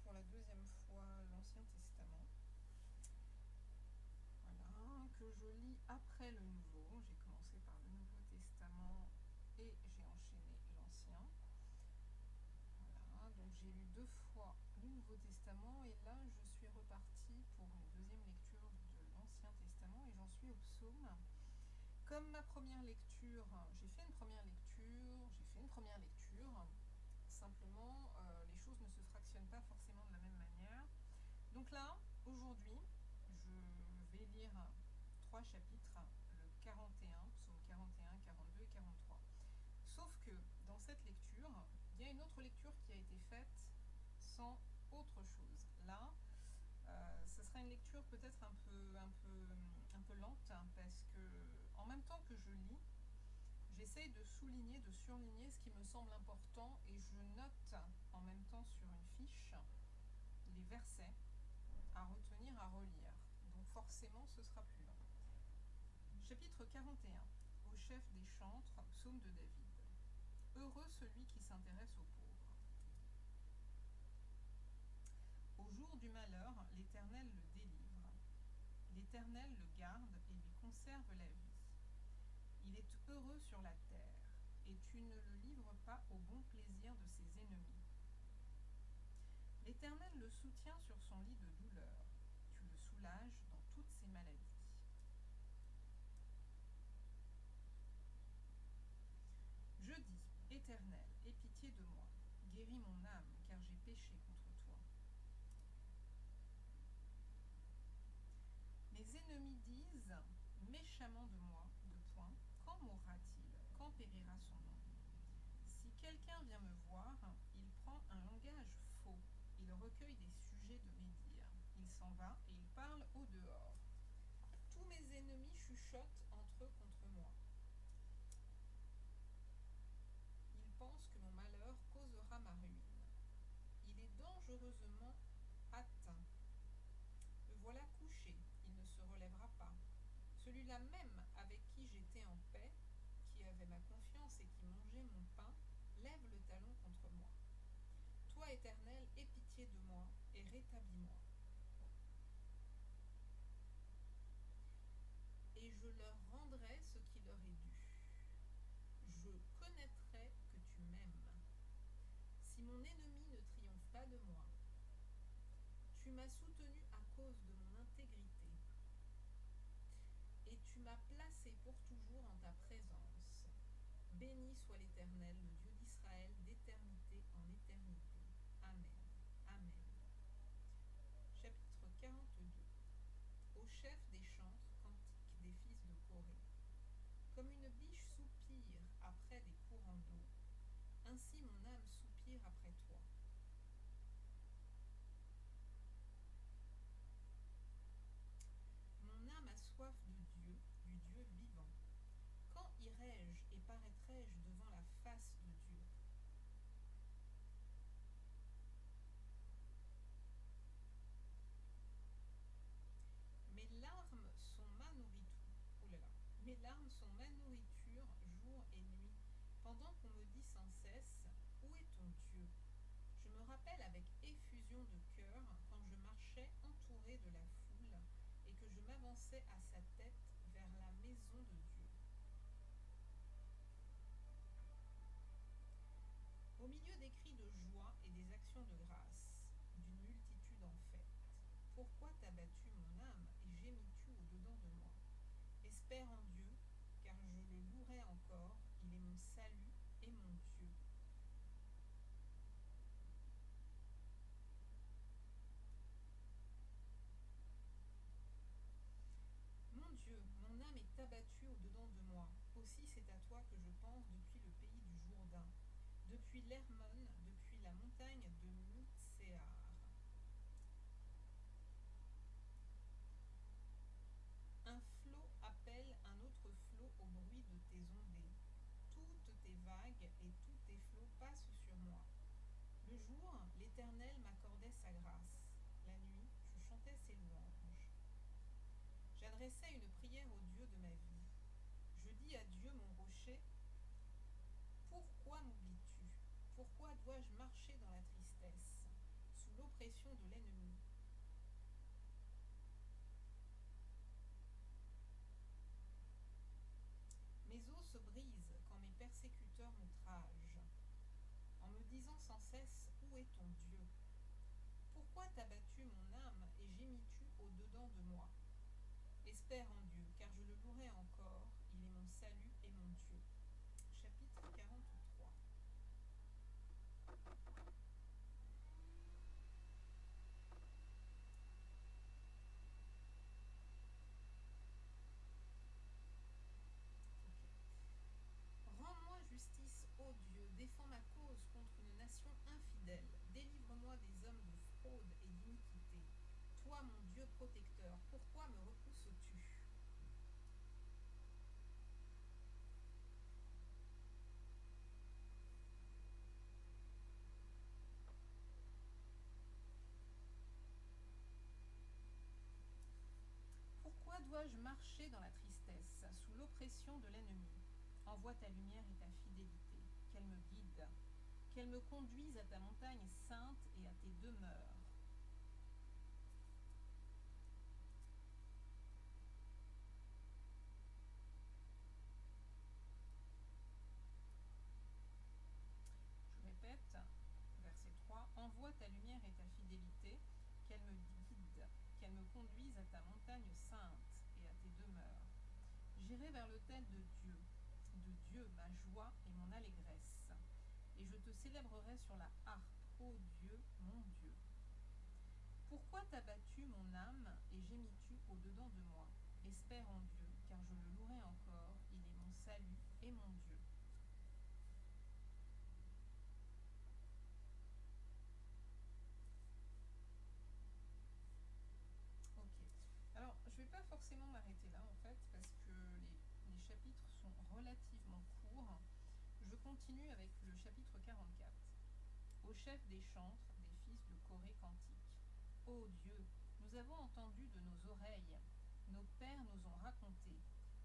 pour la deuxième fois l'Ancien Testament. Voilà, que je lis après le Nouveau. J'ai commencé par le Nouveau Testament et j'ai enchaîné l'Ancien. Voilà, donc j'ai lu 2 fois le Nouveau Testament et là je suis repartie pour une deuxième lecture de l'Ancien Testament et j'en suis au psaume. Comme ma première lecture, j'ai fait une première lecture, simplement les choses ne se fractionnent pas forcément de la même manière. Donc là, aujourd'hui, je vais lire 3 chapitres, le 41, psaume 41, 42 et 43. Sauf que dans cette lecture, il y a une autre lecture qui a été faite sans autre chose. Là, ce sera une lecture peut-être un peu lente, parce que en même temps que je lis, j'essaye de souligner, de surligner ce qui me semble important et je note en même temps sur une fiche les versets à retenir, à relire. Donc forcément, ce sera plus long. Chapitre 41. Au chef des chantres, psaume de David. Heureux celui qui s'intéresse aux pauvres. Au jour du malheur, l'Éternel le délivre. L'Éternel le garde et lui conserve la vie. Il est heureux sur la terre, et tu ne le livres pas au bon plaisir de ses ennemis. L'Éternel le soutient sur son lit de douleur. Tu le soulages dans toutes ses maladies. Je dis, Éternel, aie pitié de moi. Guéris mon âme, car j'ai péché contre toi. Mes ennemis disent méchamment de moi, quand mourra-t-il? Quand périra son nom? Si quelqu'un vient me voir, il prend un langage faux. Il recueille des sujets de médire. Il s'en va et il parle au dehors. Tous mes ennemis chuchotent entre eux contre moi. Ils pensent que mon malheur causera ma ruine. Il est dangereusement atteint. Me voilà couché, il ne se relèvera pas. Celui-là même avec qui j'étais en paix, qui avait ma confiance et qui mangeait mon pain, lève le talon contre moi. Toi, Éternel, aie pitié de moi et rétablis-moi. Et je leur rendrai ce qui leur est dû. Je connaîtrai que tu m'aimes. Si mon ennemi ne triomphe pas de moi, tu m'as soutenu à cause de mon intégrité. Et tu m'as placé pour toujours en ta présence. Béni soit l'Éternel, le Dieu d'Israël, d'éternité en éternité. Amen. Amen. Chapitre 42. Au chef des chantres, cantique des fils de Corée. Comme une biche soupire après des courants d'eau, ainsi mon âme soupire après toi. Mon âme a soif de Dieu, du Dieu vivant. Quand irai-je et paraîtrai-je devant la face de Dieu? Mes larmes sont ma nourriture. Oh là là. Mes larmes sont ma nourriture jour et nuit, pendant qu'on me dit sans cesse, où est ton Dieu? Je me rappelle avec effusion de cœur quand je marchais entouré de la foule et que je m'avançais à sa tête vers la maison de Dieu. Au milieu des cris de joie et des actions de grâce, d'une multitude en fête, pourquoi t'as battu mon âme et gémis-tu au-dedans de moi? Espère en Dieu, car je le louerai encore, il est mon salut et mon Dieu. Mon Dieu, mon âme est abattue au-dedans de moi. Aussi c'est à toi que je pense depuis le pays du Jourdain, depuis l'Hermon, depuis la montagne de Mitsehar. Un flot appelle un autre flot au bruit de tes ondées. Toutes tes vagues et tous tes flots passent sur moi. Le jour, l'Éternel m'accordait sa grâce. La nuit, je chantais ses louanges. J'adressais une prière au Dieu de ma vie. Je dis à Dieu, mon rocher, pourquoi m'oublies-tu? Pourquoi dois-je marcher dans la tristesse, sous sous l'oppression de l'ennemi. Mes os se brisent quand mes persécuteurs m'outragent, en me disant sans cesse « Où est ton Dieu ?» Pourquoi t'as battu mon âme et gémis-tu au-dedans de moi? Espère en Dieu, car je le louerai encore, il est mon salut et mon Dieu. Chapitre 43. Rends-moi justice, ô Dieu, défends ma cause contre une nation infidèle, délivre-moi des hommes de fraude et d'iniquité. Toi, mon Dieu protecteur, pourquoi me repousses-tu? Pourquoi dois-je marcher dans la tristesse, sous l'oppression de l'ennemi? Envoie ta lumière et ta fidélité, qu'elle me guide, qu'elle me conduise à ta montagne sainte et à tes demeures. Je répète, verset 3, envoie ta lumière et ta fidélité, qu'elle me guide, qu'elle me conduise à ta montagne sainte et à tes demeures. J'irai vers l'autel de Dieu, ma joie et mon allégresse, et je te célébrerai sur la harpe, ô Dieu, mon Dieu. Pourquoi t'as battu mon âme et gémis-tu au-dedans de moi? Espère en Dieu, car je le louerai encore, il est mon salut et mon Dieu. Ok. Alors, je ne vais pas forcément m'arrêter là, en fait, parce que les chapitres sont relativement courts. Je continue avec le chapitre 44. Au chef des chantres, des fils de Corée cantique. Ô Dieu, nous avons entendu de nos oreilles, nos pères nous ont raconté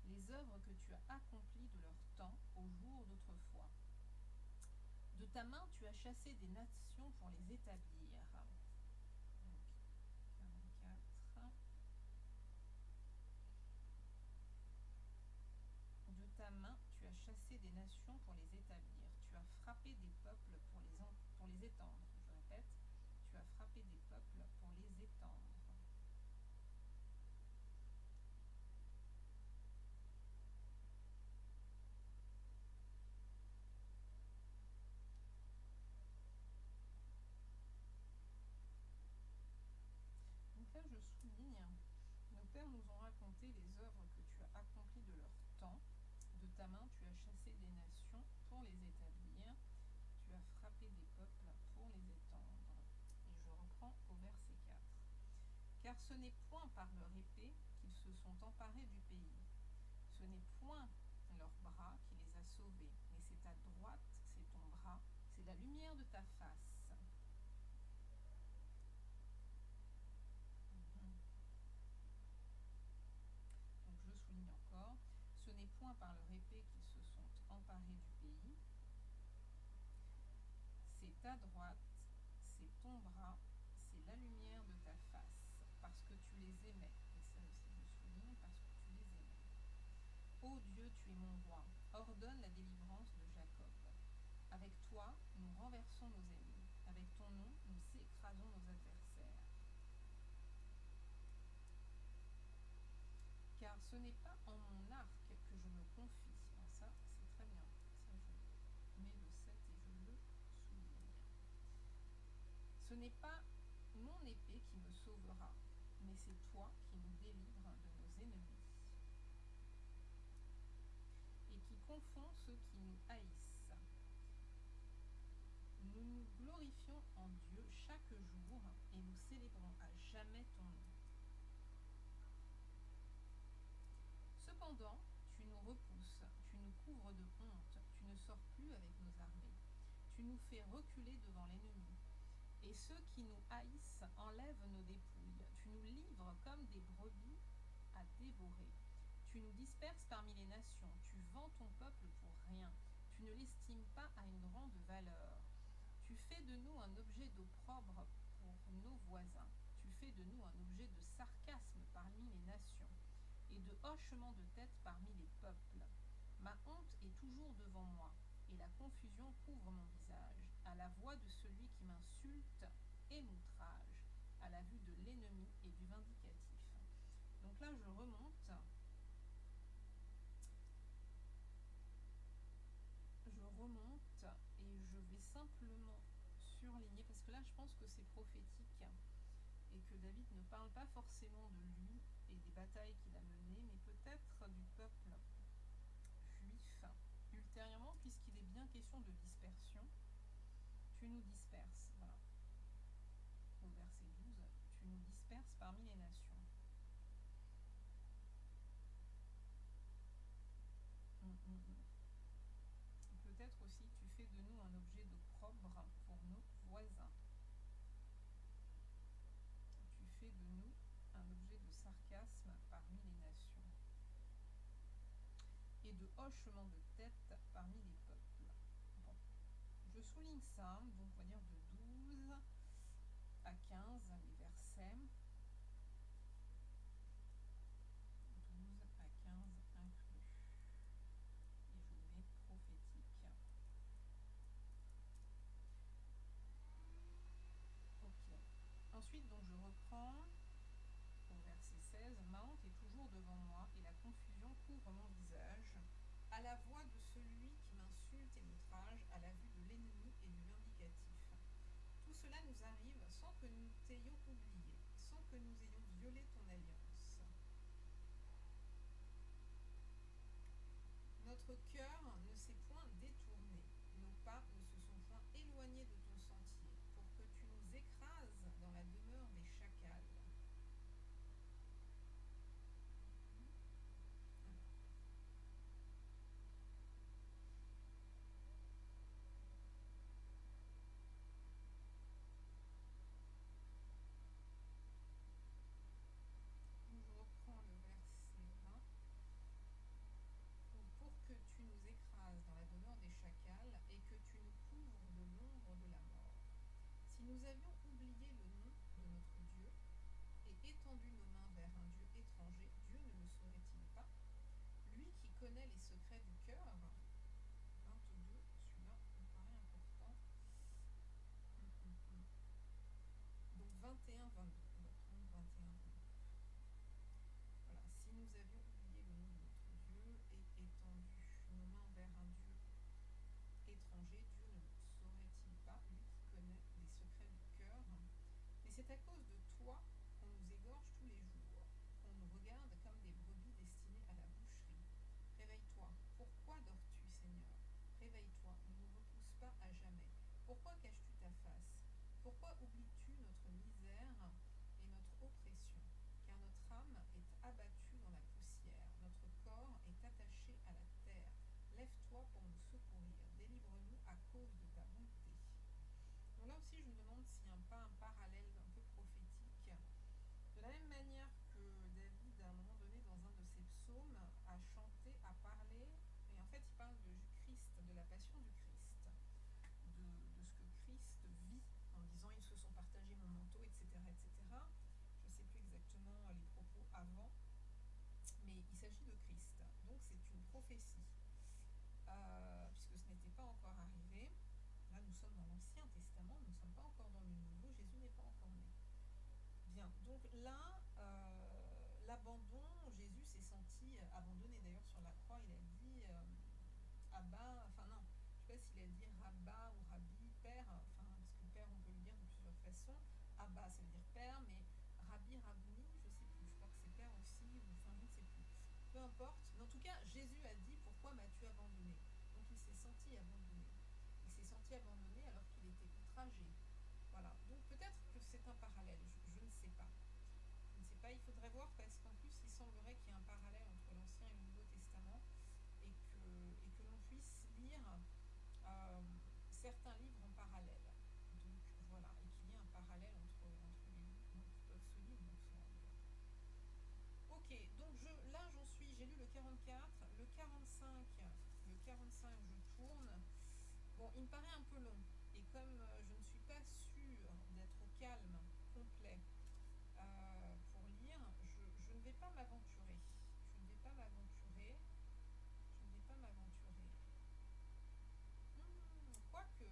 les œuvres que tu as accomplies de leur temps au jour d'autrefois. De ta main, tu as chassé des nations pour les établir. Donc, 44. De ta main, tu as chassé des nations pour les établir. Tu as frappé des peuples pour les étendre. Je répète, tu as frappé des peuples pour les étendre. Donc là, je souligne, nos pères nous ont raconté les œuvres que tu as accomplies de leur temps. De ta main, tu as chassé des nations pour les établir. Tu as frappé des peuples pour les étendre. Et je reprends au verset 4. Car ce n'est point par leur épée qu'ils se sont emparés du pays. Ce n'est point leur bras qui les a sauvés, mais c'est ta droite, c'est ton bras, c'est la lumière de ta face. Donc je souligne encore, ce n'est point par leur épée qu'ils se sont emparés du pays. C'est ta droite, c'est ton bras, c'est la lumière de ta face, parce que tu les aimais. Et ça aussi je souligne, parce que tu les aimais. Ô Dieu, tu es mon roi, ordonne la délivrance de Jacob. Avec toi, nous renversons nos ennemis. Avec ton nom, nous écrasons nos adversaires. Car ce n'est pas en mon arc que je me confie. Alors ça, c'est très bien. Ça, je mets le 7 et je le souligne. Ce n'est pas mon épée qui me sauvera, mais c'est toi qui nous délivres de nos ennemis et qui confonds ceux qui nous haïssent. Nous nous glorifions en Dieu chaque jour et nous célébrons à jamais ton nom. Cependant, tu nous repousses, tu nous couvres de honte, tu ne sors plus avec nos armées. Tu nous fais reculer devant l'ennemi. Et ceux qui nous haïssent enlèvent nos dépouilles. Tu nous livres comme des brebis à dévorer. Tu nous disperses parmi les nations. Tu vends ton peuple pour rien. Tu ne l'estimes pas à une grande valeur. Tu fais de nous un objet d'opprobre pour nos voisins. Tu fais de nous un objet de sarcasme parmi les nations et de hochement de tête parmi les peuples. Ma honte est toujours devant moi, et la confusion couvre mon visage, à la voix de celui qui m'insulte et m'outrage, à la vue de l'ennemi et du vindicatif. Donc là, je remonte. Et je vais simplement surligner, parce que là, je pense que c'est prophétique et que David ne parle pas forcément de lui et des batailles qu'il a menées, mais peut-être du peuple juif ultérieurement, puisqu'il est bien question de dispersion. Tu nous disperses, voilà. Au verset 12, tu nous disperses parmi les nations. Peut-être aussi tu fais de nous un objet d'opprobre pour nos voisins. Tu fais de nous un objet de sarcasme parmi les nations et de hochement de tête parmi les peuples. Bon, je souligne ça, donc on va dire de 12 à 15 les versets. 12 à 15 inclus. Et je mets prophétique. Ok. Ensuite, donc je reprends au verset 16. Ma honte est toujours devant moi et la confusion couvre mon visage. À la voix de celui qui m'insulte et m'outrage, à la vue de l'ennemi et du vindicatif. Tout cela nous arrive sans que nous t'ayons oublié, sans que nous ayons violé ton alliance. Notre cœur ne s'est point détourné, nos pas ne se sont point éloignés de ton sentier, pour que tu nous écrases dans la demeure des chacals. Je reprends le verset 20. Pour que tu nous écrases dans la demeure des chacals et que tu nous couvres de l'ombre de la mort. Si nous avions oublié le nom de notre Dieu et étendu nos mains vers un Dieu étranger, Dieu ne le saurait-il pas? Lui qui connaît les secrets du cœur. 22, celui-là me paraît important. Donc 21, 22. On va prendre 21, 22. Voilà, si nous avions oublié le nom de notre Dieu et étendu nos mains vers un Dieu étranger, Dieu ne le saurait-il pas, lui qui connaît les secrets du cœur? Et c'est à cause de toi qu'on nous égorge tous les jours, qu'on nous regarde comme des brebis destinées à la boucherie. Réveille-toi, pourquoi dors-tu, Seigneur? Réveille-toi, ne nous repousse pas à jamais. Pourquoi caches-tu ta face? Pourquoi oublies-tu notre misère et notre oppression? Car notre âme est abattue dans la poussière, notre corps est attaché à la terre. Lève-toi pour nous secourir, délivre-nous à cause de ta bonté. Donc là aussi, je me demande s'il n'y a pas un parallèle un peu prophétique. De la même manière que David, à un moment donné, dans un de ses psaumes, a chanté, a parlé, et en fait, il parle du Christ, de la passion du Christ, de ce que Christ vit, en disant ils se sont partagés mon manteau, etc., etc. Je ne sais plus exactement les propos avant, mais il s'agit de Christ. Donc c'est une prophétie, puisque ce n'était pas encore arrivé. Là, nous sommes dans l'Ancien Testament, nous ne sommes pas encore dans le Nouveau, Jésus n'est pas encore né. Bien, donc là, l'abandon, Jésus s'est senti abandonné. D'ailleurs, sur la croix, il a dit Abba, enfin non, je ne sais pas s'il a dit Rabba ou Rabbi, père, enfin, parce que père, on peut le dire de plusieurs façons. Abba, ça veut dire père, mais Rabbi, Rabbouni, je ne sais plus, je crois que c'est père aussi, ou enfin, je ne sais plus. Peu importe, mais en tout cas, Jésus a dit pourquoi m'as-tu abandonné? Donc il s'est senti abandonné. Il s'est senti abandonné alors qu'il était outragé. Voilà, donc peut-être que c'est un parallèle, je ne sais pas. Je ne sais pas, il faudrait voir parce qu'en plus il semblerait qu'il y ait un parallèle entre l'Ancien et le Nouveau Testament et que l'on puisse lire certains livres en parallèle. Donc voilà, et qu'il y ait un parallèle entre les livres qui peuvent se lire ensemble. Ok, donc là j'en suis, j'ai lu le 44, le 45 je tourne. Bon, il me paraît un peu long, et comme je ne suis pas sûre d'être au calme complet pour lire, je ne vais pas m'aventurer. Je ne vais pas m'aventurer. Je ne vais pas m'aventurer. Quoique,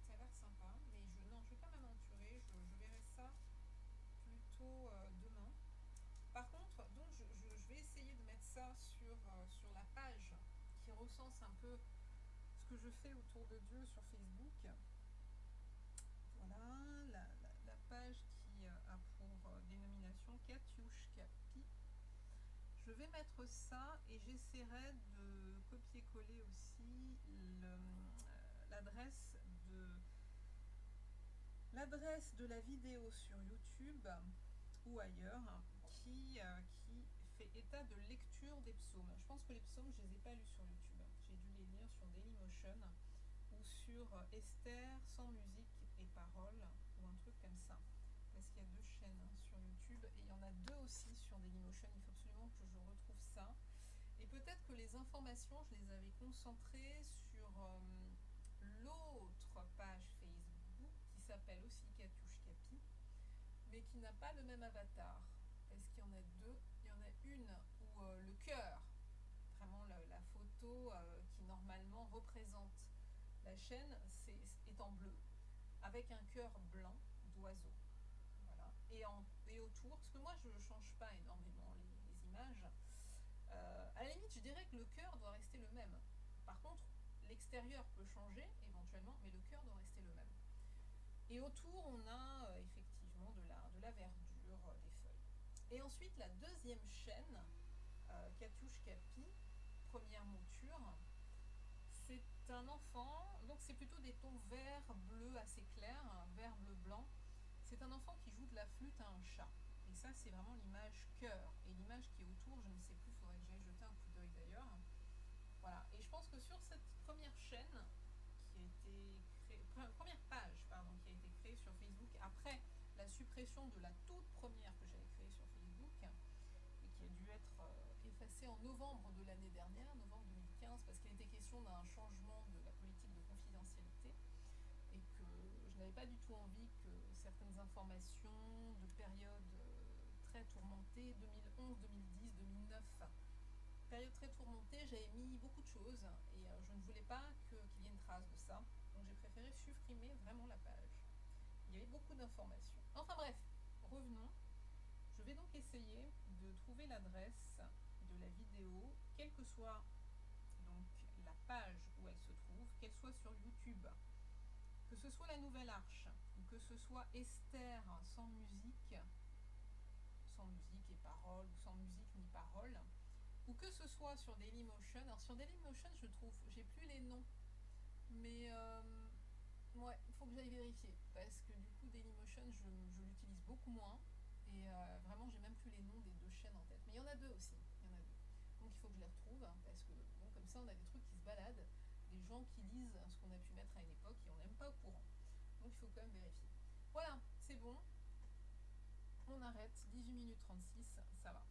ça a l'air sympa, mais non, je ne vais pas m'aventurer. Je verrai ça plutôt demain. Par contre, donc je vais essayer de mettre ça sur la page qui recense un peu ce que je fais autour de Dieu sur Facebook. Voilà, la page qui a pour dénomination Katiushka Pi. Je vais mettre ça et j'essaierai de copier-coller aussi l'adresse de la vidéo sur YouTube ou ailleurs qui fait état de lecture des psaumes. Je pense que les psaumes, je ne les ai pas lus sur YouTube. J'ai dû les lire sur Dailymotion ou sur Esther sans musique et paroles ou un truc comme ça. Parce qu'il y a 2 chaînes sur YouTube et il y en a 2 aussi sur Dailymotion. Il faut absolument que je retrouve ça. Et peut-être que les informations, je les avais concentrées sur l'autre page Facebook qui s'appelle aussi Katiushka Pi, mais qui n'a pas le même avatar. Parce qu'il y en a 2. Il y en a une où le cœur, vraiment la photo qui normalement représente la chaîne, est en bleu, avec un cœur blanc d'oiseau. Voilà. Et autour, parce que moi je ne change pas énormément les images, à la limite je dirais que le cœur doit rester le même. Par contre, l'extérieur peut changer éventuellement, mais le cœur doit rester le même. Et autour, on a effectivement de la verdure, des feuilles. Et ensuite, la deuxième chaîne, Katiushka Pi, première mouture, c'est un enfant, donc c'est plutôt des tons vert, bleu assez clairs, vert, bleu, blanc. C'est un enfant qui joue de la flûte à un chat. Et ça, c'est vraiment l'image cœur. Et l'image qui est autour, je ne sais plus, il faudrait que j'aille jeter un coup d'œil d'ailleurs. Voilà. Et je pense que sur cette première chaîne, qui a été créée, première page, pardon, qui a été créée sur Facebook après la suppression de la toute première que j'avais créée sur Facebook, et qui a dû être effacée en novembre de l'année dernière, novembre 2015, parce qu'il était question d'un changement de la politique de confidentialité, et que je n'avais pas du tout envie que certaines informations de périodes très tourmentées, 2011, 2010, 2009, période très tourmentée, j'avais mis beaucoup de choses et je ne voulais pas qu'il y ait une trace de ça, donc j'ai préféré supprimer vraiment la page. Il y avait beaucoup d'informations. Enfin bref, revenons. Je vais donc essayer de trouver l'adresse de la vidéo, quelle que soit donc la page où elle se trouve, qu'elle soit sur YouTube, que ce soit la Nouvelle Arche, ou que ce soit Esther sans musique et paroles, ou sans musique ni paroles, ou que ce soit sur Dailymotion. Alors sur Dailymotion, je trouve, j'ai plus les noms, mais ouais, il faut que j'aille vérifier, parce que du coup Dailymotion, je l'utilise beaucoup moins, et vraiment j'ai même plus les noms des 2 chaînes en tête. Mais il y en a 2 aussi, il y en a 2. Donc il faut que je les retrouve, parce que bon, comme ça on a des trucs qui se baladent, des gens qui lisent ce qu'on a pu mettre à une époque et on n'est même pas au courant. Donc il faut quand même vérifier. Voilà, c'est bon. On arrête, 18 minutes 36, ça va.